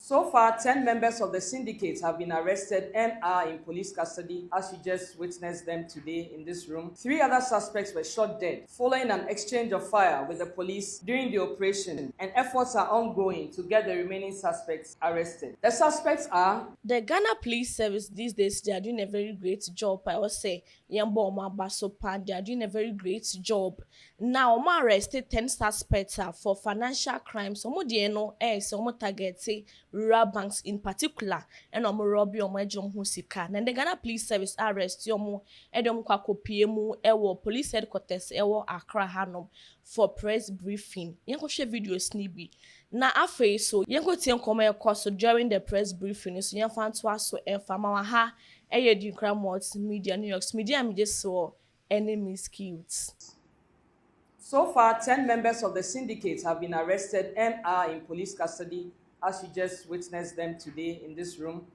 So far, 10 members of the syndicate have been arrested and are in police custody, as you just witnessed them today in this room. 3 other suspects were shot dead following an exchange of fire with the police during the operation, and efforts are ongoing to get the remaining suspects arrested. The suspects are the Ghana Police Service. These days, they are doing a very great job. I would say, they are doing a very great job. Now, we arrested 10 suspects for financial crimes. Some target rural banks in particular, and robbery sika. Then the Ghana Police Service arrest police headquarters Accra Hanom for press briefing. Share video snippet. Na afe so tie nkoma course during the press briefing so fan to aso enfama ha ADINKRA multimedia New York media me just saw enemy skills. So far, 10 members of the syndicate have been arrested and are in police custody, as you just witnessed them today in this room.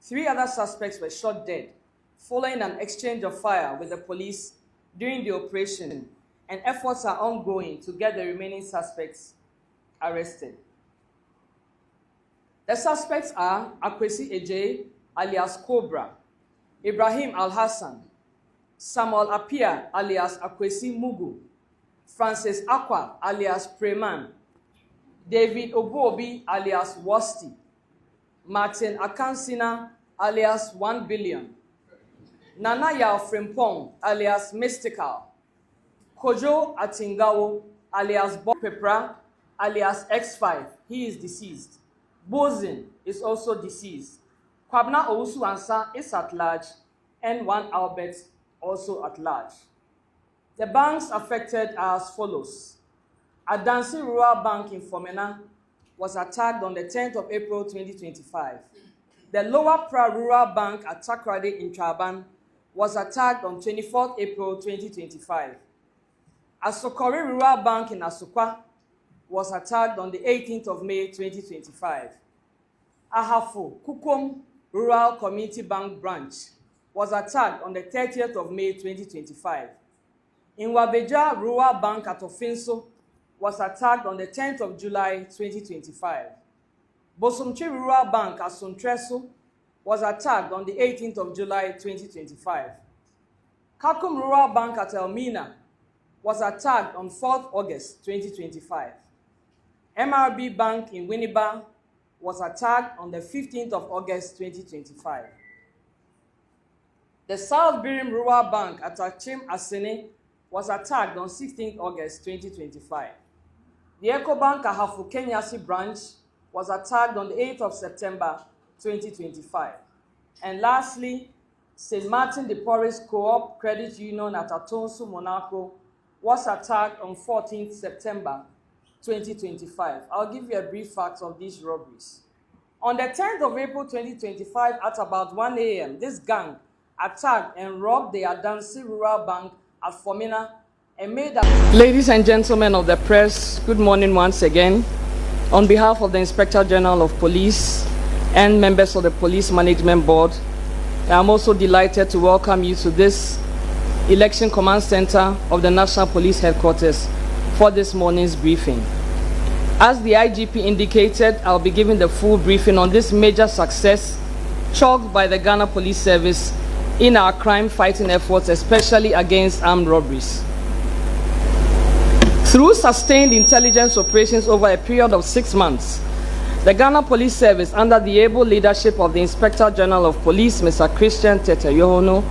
3 other suspects were shot dead following an exchange of fire with the police during the operation, and efforts are ongoing to get the remaining suspects arrested. The suspects are Akwesi Ejay, alias Cobra, Ibrahim Al-Hassan, Samuel Apia, alias Akwesi Mugu, Francis Akwa, alias Preman, David Obuobi, alias Wasti, Martin Akansina, alias 1 Billion, Nana Yao Frimpong, alias Mystical, Kojo Atingawo, alias Bob Pepra, alias X5, he is deceased. Bozin is also deceased. Kwabna Owusu Ansa is at large, and 1 Albert also at large. The banks affected are as follows. Adansi Rural Bank in Fomena was attacked on the 10th of April 2025. The Lower Pra Rural Bank at Takrade in Traban was attacked on 24th April 2025. Asokore Rural Bank in Asokwa was attacked on the 18th of May 2025. Ahafo Kukom Rural Community Bank branch was attacked on the 30th of May 2025. Inwabeja Rural Bank at Ofinso was attacked on the 10th of July 2025. Bosomchi Rural Bank at Sontreso was attacked on the 18th of July 2025. Kakum Rural Bank at Elmina was attacked on 4th August 2025. MRB Bank in Winneba was attacked on the 15th of August 2025. The South Birim Rural Bank at Achim Asene was attacked on 16th August 2025. The EcoBank Ahafu Kenyasi branch was attacked on the 8th of September 2025. And lastly, St. Martin de Porres Co-op Credit Union at Atonsu, Monaco was attacked on 14th September 2025. I'll give you a brief fact of these robberies. On the 10th of April 2025 at about 1 a.m., this gang attacked and robbed the Adansi Rural Bank at Fomena and made a... Ladies and gentlemen of the press, good morning once again. On behalf of the Inspector General of Police and members of the Police Management Board, I'm also delighted to welcome you to this Election Command Center of the National Police Headquarters for this morning's briefing. As the IGP indicated, I'll be giving the full briefing on this major success chalked by the Ghana Police Service in our crime-fighting efforts, especially against armed robberies. Through sustained intelligence operations over a period of 6 months, the Ghana Police Service, under the able leadership of the Inspector General of Police, Mr. Christian Teteyohono,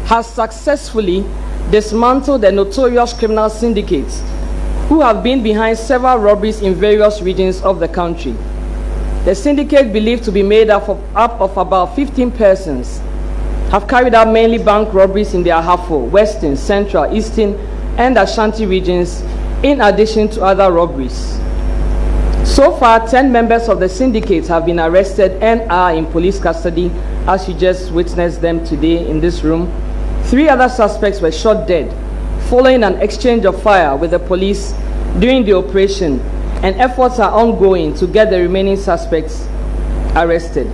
has successfully dismantled the notorious criminal syndicates who have been behind several robberies in various regions of the country. The syndicate, believed to be made up of about 15 persons, have carried out mainly bank robberies in the Ahafo, Western, Central, Eastern, and Ashanti regions, in addition to other robberies. So far, 10 members of the syndicate have been arrested and are in police custody, as you just witnessed them today in this room. 3 other suspects were shot dead following an exchange of fire with the police during the operation, and efforts are ongoing to get the remaining suspects arrested.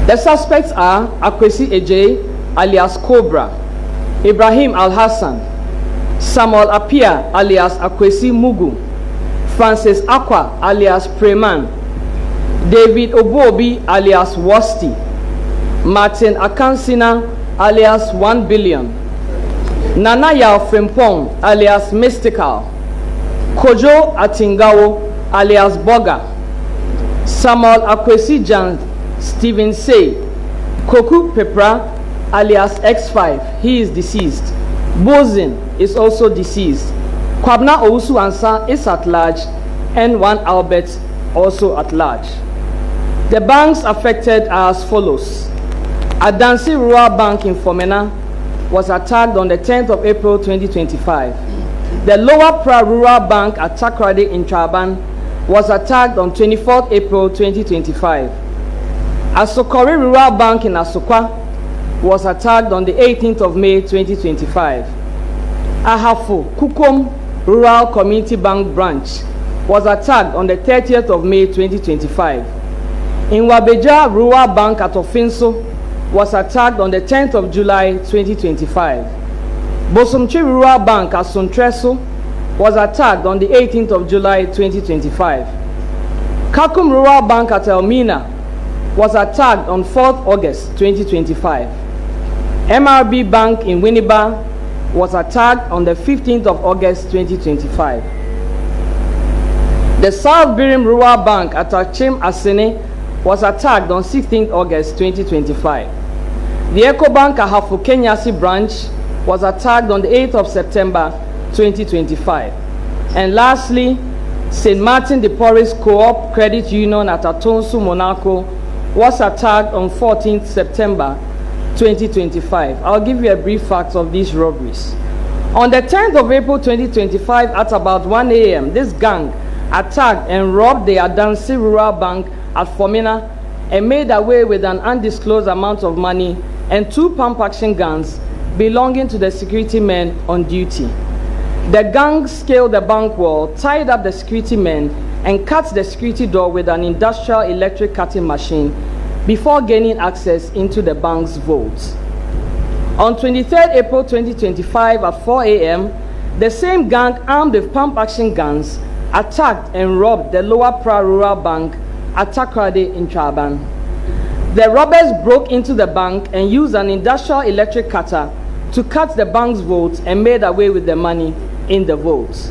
The suspects are Akwesi Ejay, alias Cobra, Ibrahim Al-Hassan, Samuel Apia, alias Akwesi Mugu, Francis Akwa, alias Preman, David Obuobi alias Wasti, Martin Akansina alias 1 billion, Nana Yao Frimpong alias Mystical, Kojo Atingawo alias Boga, Samuel Akwesi Jan Stephen Say, Koku Pepra alias X5, he is deceased. Bozin is also deceased. Kwabna Owusu Ansa is at large, and one Albert also at large. The banks affected are as follows. Adansi Rural Bank in Fomena was attacked on the 10th of April 2025. The Lower Pra Rural Bank at Takrade in Traban was attacked on 24th April 2025. Asokori Rural Bank in Asokwa was attacked on the 18th of May 2025. Ahafo Kukom Rural Community Bank branch was attacked on the 30th of May 2025. In Wabeja Rural Bank at Ofinso was attacked on the 10th of July 2025. Bosomchi Rural Bank at Sontreso was attacked on the 18th of July 2025. Kakum Rural Bank at Elmina was attacked on 4th August 2025. MRB Bank in Winneba was attacked on the 15th of August 2025. The South Birim Rural Bank at Achim Asene was attacked on 16th August 2025. The EcoBank Ahafu Kenyasi branch was attacked on the 8th of September 2025. And lastly, St. Martin de Porres Co-op Credit Union at Atonsu, Monaco was attacked on 14th September 2025. I'll give you a brief fact of these robberies. On the 10th of April 2025 at about 1 a.m., this gang attacked and robbed the Adansi Rural Bank at Fomena and made away with an undisclosed amount of money and 2 pump action guns belonging to the security men on duty. The gang scaled the bank wall, tied up the security men, and cut the security door with an industrial electric cutting machine before gaining access into the bank's vaults. On 23rd April 2025 at 4 a.m., the same gang armed with pump action guns attacked and robbed the Lower Pra Rural Bank at Takrade in Traban. The robbers broke into the bank and used an industrial electric cutter to cut the bank's vaults and made away with the money in the vaults.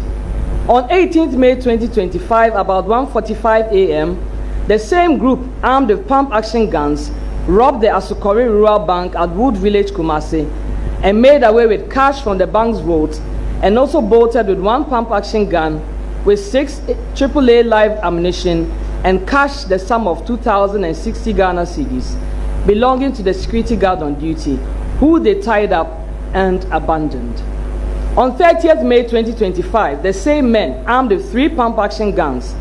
On 18th May 2025, about 1:45 a.m., the same group armed with pump action guns robbed the Asokori Rural Bank at Wood Village, Kumasi, and made away with cash from the bank's vaults, and also bolted with 1 pump action gun with 6 AAA live ammunition and cashed the sum of 2,060 Ghana cedis belonging to the security guard on duty, who they tied up and abandoned. On 30th May 2025, the same men armed with 3 pump action guns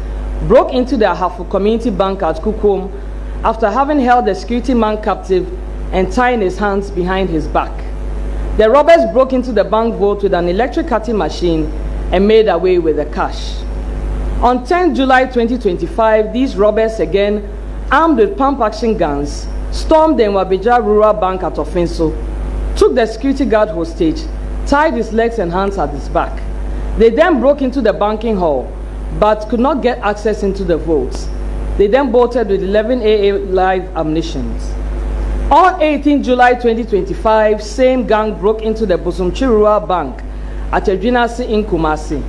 broke into the Ahafu Community Bank at Kukum after having held the security man captive and tying his hands behind his back. The robbers broke into the bank vault with an electric cutting machine and made away with the cash. On 10 July 2025, these robbers, again armed with pump action guns, stormed the Nwabija Rural Bank at Ofinso, took the security guard hostage, tied his legs and hands at his back. They then broke into the banking hall, but could not get access into the vaults. They then bolted with 11 AA live ammunitions. On 18 July 2025, same gang broke into the Bosomchi Rural Bank at Edwinasi in Kumasi.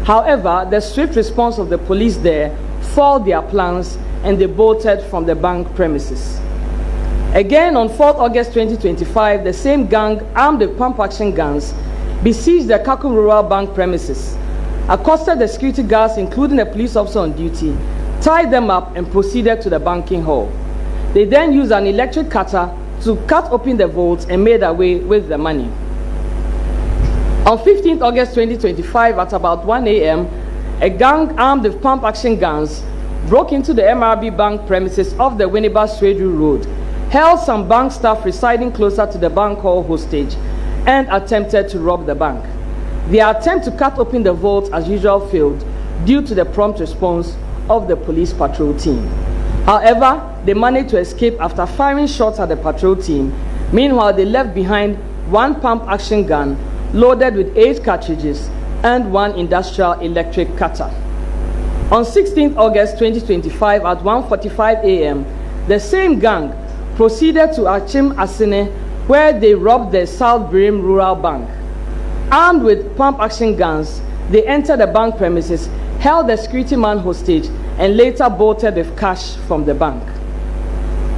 However, the swift response of the police there foiled their plans and they bolted from the bank premises. Again, on 4th August 2025, the same gang armed with pump action guns besieged the Kakum Rural Bank premises, accosted the security guards, including a police officer on duty, tied them up and proceeded to the banking hall. They then used an electric cutter to cut open the vaults and made away with the money. On 15th August 2025 at about 1 a.m., a gang armed with pump action guns broke into the MRB Bank premises off the Winneba Swedu Road, held some bank staff residing closer to the bank hall hostage, and attempted to rob the bank. Their attempt to cut open the vault as usual failed due to the prompt response of the police patrol team. However, they managed to escape after firing shots at the patrol team. Meanwhile, they left behind 1 pump action gun loaded with 8 cartridges and 1 industrial electric cutter. On 16th August 2025 at 1:45 a.m., the same gang proceeded to Achim Asine, where they robbed the South Birim Rural Bank. Armed with pump-action guns, they entered the bank premises, held the security man hostage, and later bolted with cash from the bank.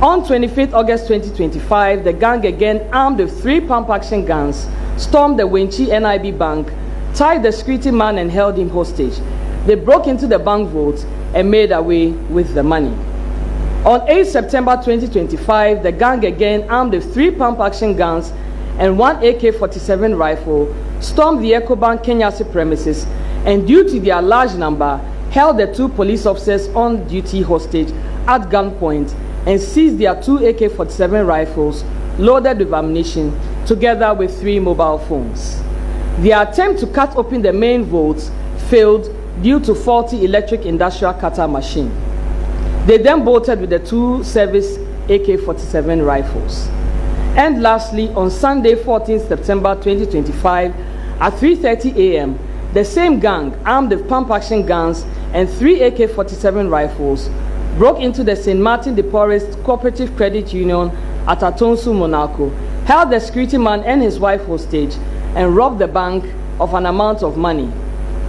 On 25th August 2025, the gang, again armed with 3 pump-action guns, stormed the Wenchi NIB Bank, tied the security man and held him hostage. They broke into the bank vault and made away with the money. On 8 September 2025, the gang, again armed with 3 pump-action guns and 1 AK-47 rifle, stormed the EcoBank Kenyasi premises and, due to their large number, held the 2 police officers on duty hostage at gunpoint and seized their 2 AK-47 rifles loaded with ammunition, together with 3 mobile phones. Their attempt to cut open the main vaults failed due to faulty electric industrial cutter machine. They then bolted with the 2 service AK-47 rifles. And lastly, on Sunday, 14th September 2025, at 3:30 a.m., the same gang, armed with pump-action guns and 3 AK-47 rifles, broke into the St. Martin de Porres Cooperative Credit Union at Atonsu, Monaco, held the security man and his wife hostage, and robbed the bank of an amount of money.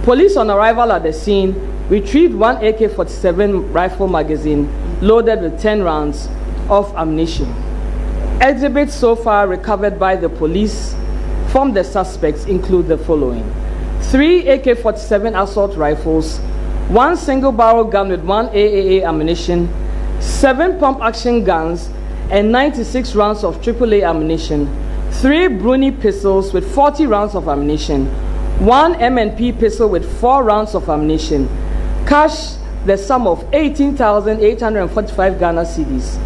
Police, on arrival at the scene, retrieved 1 AK-47 rifle magazine loaded with 10 rounds of ammunition. Exhibits so far recovered by the police from the suspects include the following: 3 AK-47 assault rifles, 1 single-barrel gun with 1 AAA ammunition, 7 pump-action guns, and 96 rounds of AAA ammunition, 3 Bruni pistols with 40 rounds of ammunition, 1 M&P pistol with 4 rounds of ammunition, cash the sum of 18,845 Ghana cedis,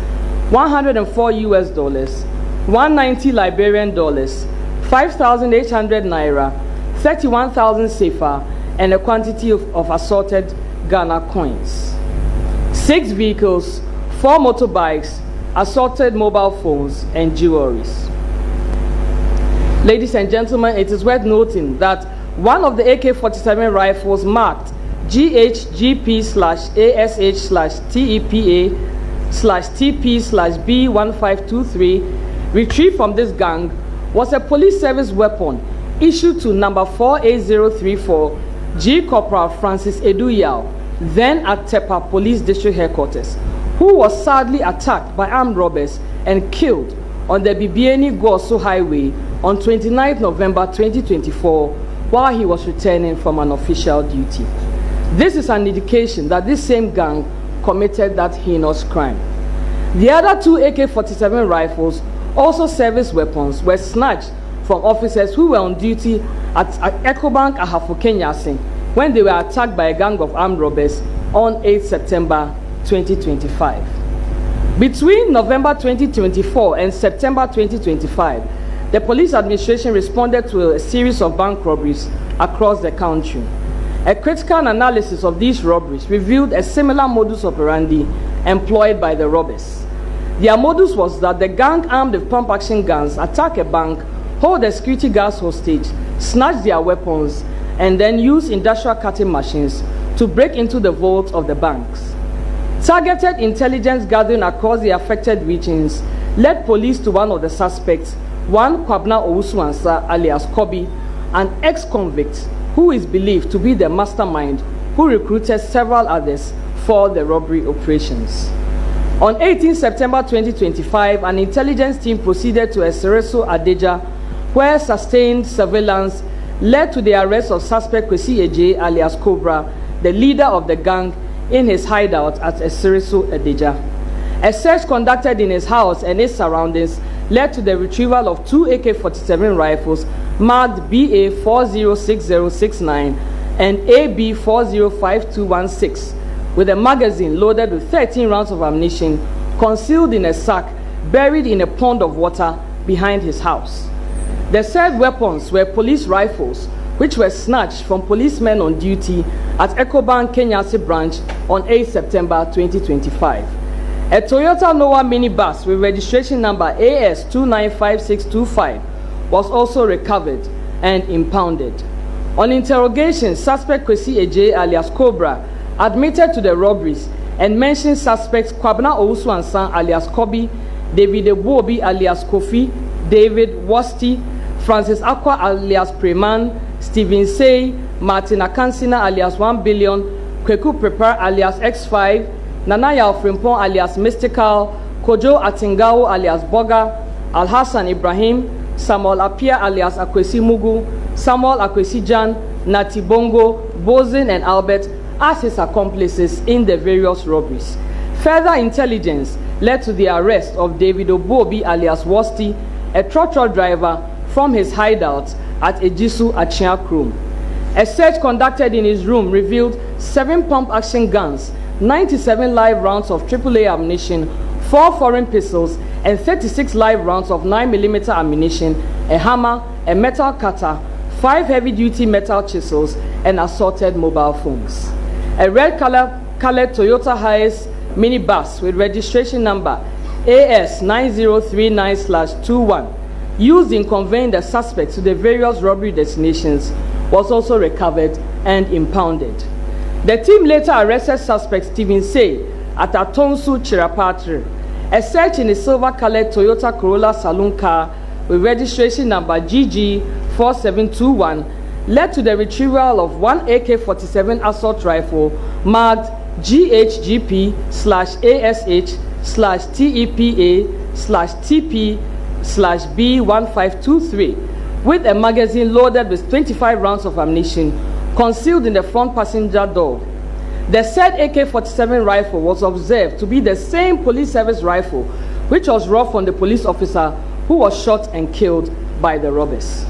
104 US dollars, 190 Liberian dollars, 5,800 naira, 31,000 sefa, and a quantity of assorted Ghana coins. 6 vehicles, 4 motorbikes, assorted mobile phones, and jewelries. Ladies and gentlemen, it is worth noting that one of the AK-47 rifles marked GHGP/ASH/TEPA/TP/B1523 retrieved from this gang was a police service weapon issued to number 48034 G Corporal Francis Eduyao, then at Tepa Police District Headquarters, who was sadly attacked by armed robbers and killed on the Bibiani-Goso Highway on 29 November 2024 while he was returning from an official duty. This is an indication that this same gang committed that heinous crime. The other 2 AK-47 rifles, also service weapons, were snatched from officers who were on duty at EcoBank Ahafo Kenyasi when they were attacked by a gang of armed robbers on 8 September 2025. Between November 2024 and September 2025, the police administration responded to a series of bank robberies across the country. A critical analysis of these robberies revealed a similar modus operandi employed by the robbers. Their modus was that the gang, armed with pump-action guns, attack a bank, hold the security guards hostage, snatch their weapons, and then use industrial cutting machines to break into the vaults of the banks. Targeted intelligence gathering across the affected regions led police to one of the suspects, one Kwabna Owusu-Ansah alias Kobi, an ex-convict who is believed to be the mastermind who recruited several others for the robbery operations. On 18 September 2025, an intelligence team proceeded to Esereso Adeja, where sustained surveillance led to the arrest of suspect Kwesi Eje alias Cobra, the leader of the gang, in his hideout at Esereso Adeja. A search conducted in his house and its surroundings led to the retrieval of 2 AK-47 rifles marked BA406069 and AB405216, with a magazine loaded with 13 rounds of ammunition concealed in a sack buried in a pond of water behind his house. The said weapons were police rifles, which were snatched from policemen on duty at EcoBank Kenyasi branch on 8 September 2025. A Toyota Noah minibus with registration number AS295625 was also recovered and impounded. On interrogation, suspect Kwesi Eje alias Cobra admitted to the robberies and mentioned suspects Kwabena Owusu-Ansah alias Kobi, David Ebuobi alias Kofi, David Wasti, Francis Akwa alias Preman, Stephen Say, Martin Akansina alias 1 billion, Kweku Prepare alias X5, Nanaya Frimpong alias Mystical, Kojo Atingao alias Boga, Alhassan Ibrahim, Samuel Apia alias Akwesi Mugu, Samuel Akwesi Jan, Nati Bongo, Bozin and Albert as his accomplices in the various robberies. Further intelligence led to the arrest of David Obuobi alias Wasti, a trotro driver, from his hideout at Ejisu Achia Krom. A search conducted in his room revealed 7 pump-action guns, 97 live rounds of AAA ammunition, 4 foreign pistols, and 36 live rounds of 9mm ammunition, a hammer, a metal cutter, 5 heavy-duty metal chisels, and assorted mobile phones. A red-colored Toyota Hiace minibus with registration number AS9039/21, used in conveying the suspects to the various robbery destinations, was also recovered and impounded. The team later arrested suspect Stephen Say at Atonsu Chirapatre. A search in a silver-colored Toyota Corolla saloon car with registration number GG4721 led to the retrieval of 1 AK-47 assault rifle marked GHGP/ASH/TEPA/TP/B1523 with a magazine loaded with 25 rounds of ammunition concealed in the front passenger door. The said AK-47 rifle was observed to be the same police service rifle which was robbed from the police officer who was shot and killed by the robbers.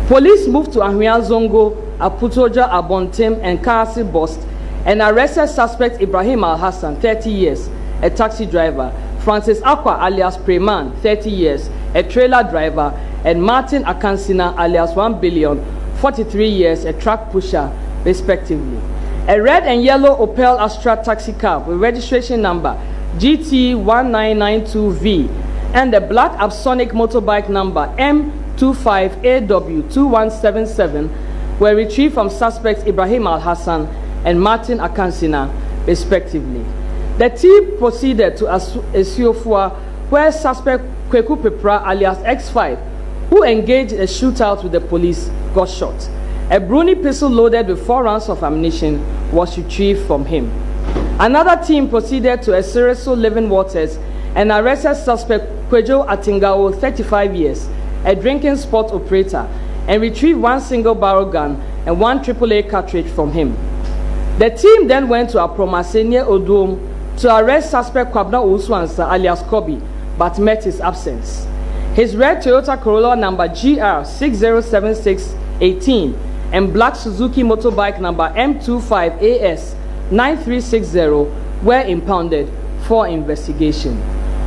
Police moved to Ahwea Zongo, Aputoja, Abontem, and Kaasi Bost and arrested suspect Ibrahim Al-Hassan, 30 years, a taxi driver, Francis Akwa alias Preman, 30 years, a trailer driver, and Martin Akansina alias 1 billion, 43 years, a truck pusher, respectively. A red and yellow Opel Astra taxi cab with registration number GT1992V and a black Absonic motorbike number M25AW2177 were retrieved from suspects Ibrahim Al-Hassan and Martin Akansina, respectively. The team proceeded to Esiofua, where suspect Kweku Pepra alias X5, who engaged in a shootout with the police, got shot. A Bruni pistol loaded with 4 rounds of ammunition was retrieved from him. Another team proceeded to Esireso Living Waters and arrested suspect Kwejo Atingao, 35 years, a drinking spot operator, and retrieved 1 single barrel gun and 1 AAA cartridge from him. The team then went to Apromase near Odom to arrest suspect Kwabena Owusu-Ansah alias Kobi, but met his absence. His red Toyota Corolla number GR607618 and black Suzuki motorbike number M25AS9360 were impounded for investigation.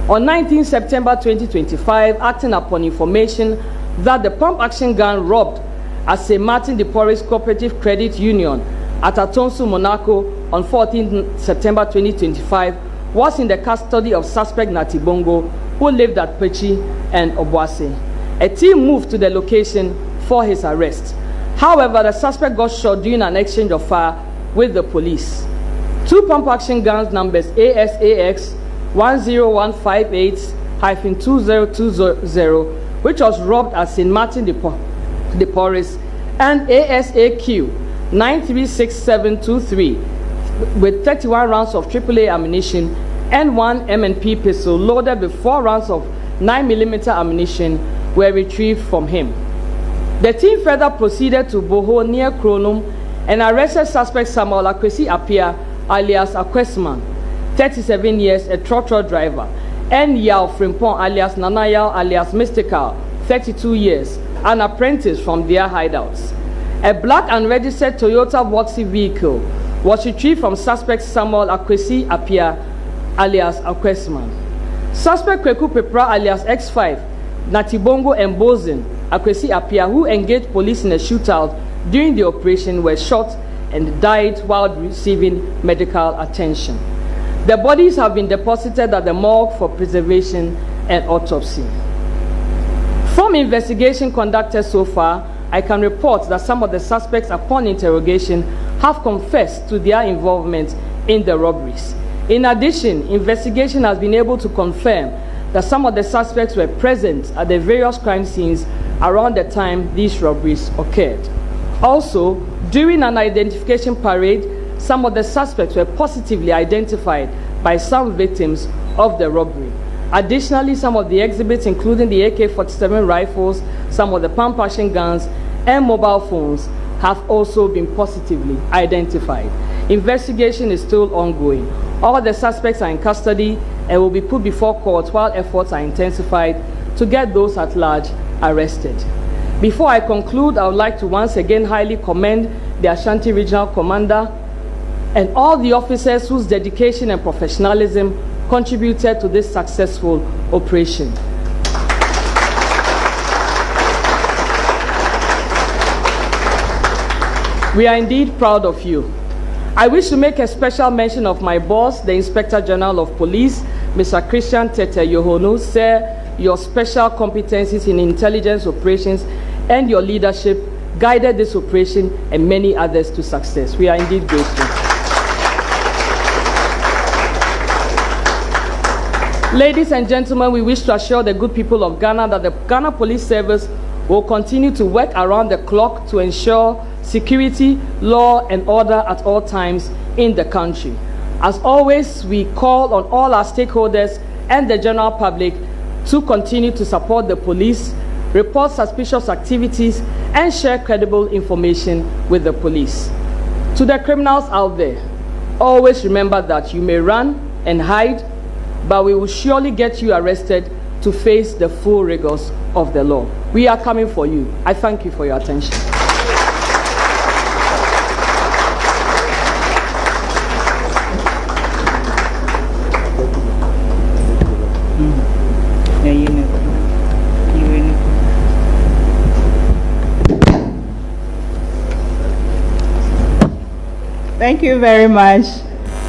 On 19 September 2025, acting upon information that the pump-action gun robbed at St. Martin de Porres Cooperative Credit Union at Atonsu, Monaco on 14 September 2025 was in the custody of suspect Nati Bongo, who lived at Pechi and Obuasi. A team moved to the location for his arrest. However, the suspect got shot during an exchange of fire with the police. 2 pump-action guns numbers ASAX 10158-2020, which was robbed at St. Martin de Porres, and ASAQ 936723 with 31 rounds of AAA ammunition and 1 M&P pistol loaded with 4 rounds of 9mm ammunition were retrieved from him. The team further proceeded to Boho near Kronum and arrested suspect Samuel Akwesi Apia alias Akwesman, 37 years, a trotro driver, and Yao Frimpong alias Nanayao alias Mystical, 32 years, an apprentice from their hideouts. A black unregistered Toyota Voxy vehicle was retrieved from suspect Samuel Akwesi Apia alias Akwesman. Suspect Kweku Pepra alias X5, Natibongo and Bozin Akwesi Apia, who engaged police in a shootout during the operation, were shot and died while receiving medical attention. The bodies have been deposited at the morgue for preservation and autopsy. From investigation conducted so far, I can report that some of the suspects, upon interrogation, have confessed to their involvement in the robberies. In addition, investigation has been able to confirm that some of the suspects were present at the various crime scenes around the time these robberies occurred. Also, during an identification parade, some of the suspects were positively identified by some victims of the robbery. Additionally, some of the exhibits, including the AK-47 rifles, some of the pump-action guns, and mobile phones, have also been positively identified. Investigation is still ongoing. All the suspects are in custody and will be put before court while efforts are intensified to get those at large arrested. Before I conclude, I would like to once again highly commend the Ashanti Regional Commander and all the officers whose dedication and professionalism contributed to this successful operation. We are indeed proud of you. I wish to make a special mention of my boss, the Inspector General of Police, Mr. Christian Tete Yohonu. Sir, your special competencies in intelligence operations and your leadership guided this operation and many others to success. We are indeed grateful. Ladies and gentlemen, we wish to assure the good people of Ghana that the Ghana Police Service will continue to work around the clock to ensure security, law, and order at all times in the country. As always, we call on all our stakeholders and the general public to continue to support the police, report suspicious activities, and share credible information with the police. To the criminals out there, always remember that you may run and hide, but we will surely get you arrested to face the full rigors of the law. We are coming for you. I thank you for your attention. Thank you very much.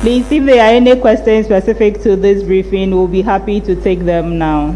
Please, if there are any questions specific to this briefing, we'll be happy to take them now.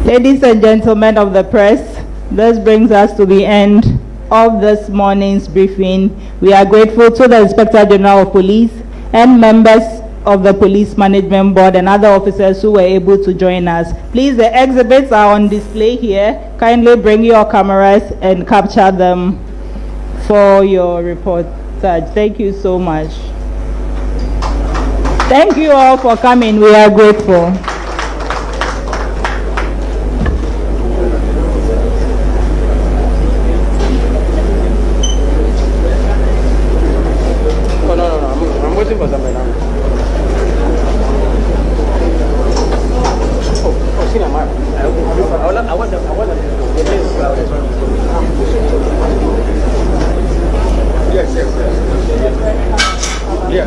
Ladies and gentlemen of the press, this brings us to the end of this morning's briefing. We are grateful to the Inspector General of Police and members of the Police Management Board and other officers who were able to join us. Please, the exhibits are on display here. Kindly bring your cameras and capture them for your report. Thank you so much. Thank you all for coming. We are grateful. Yes. Yeah,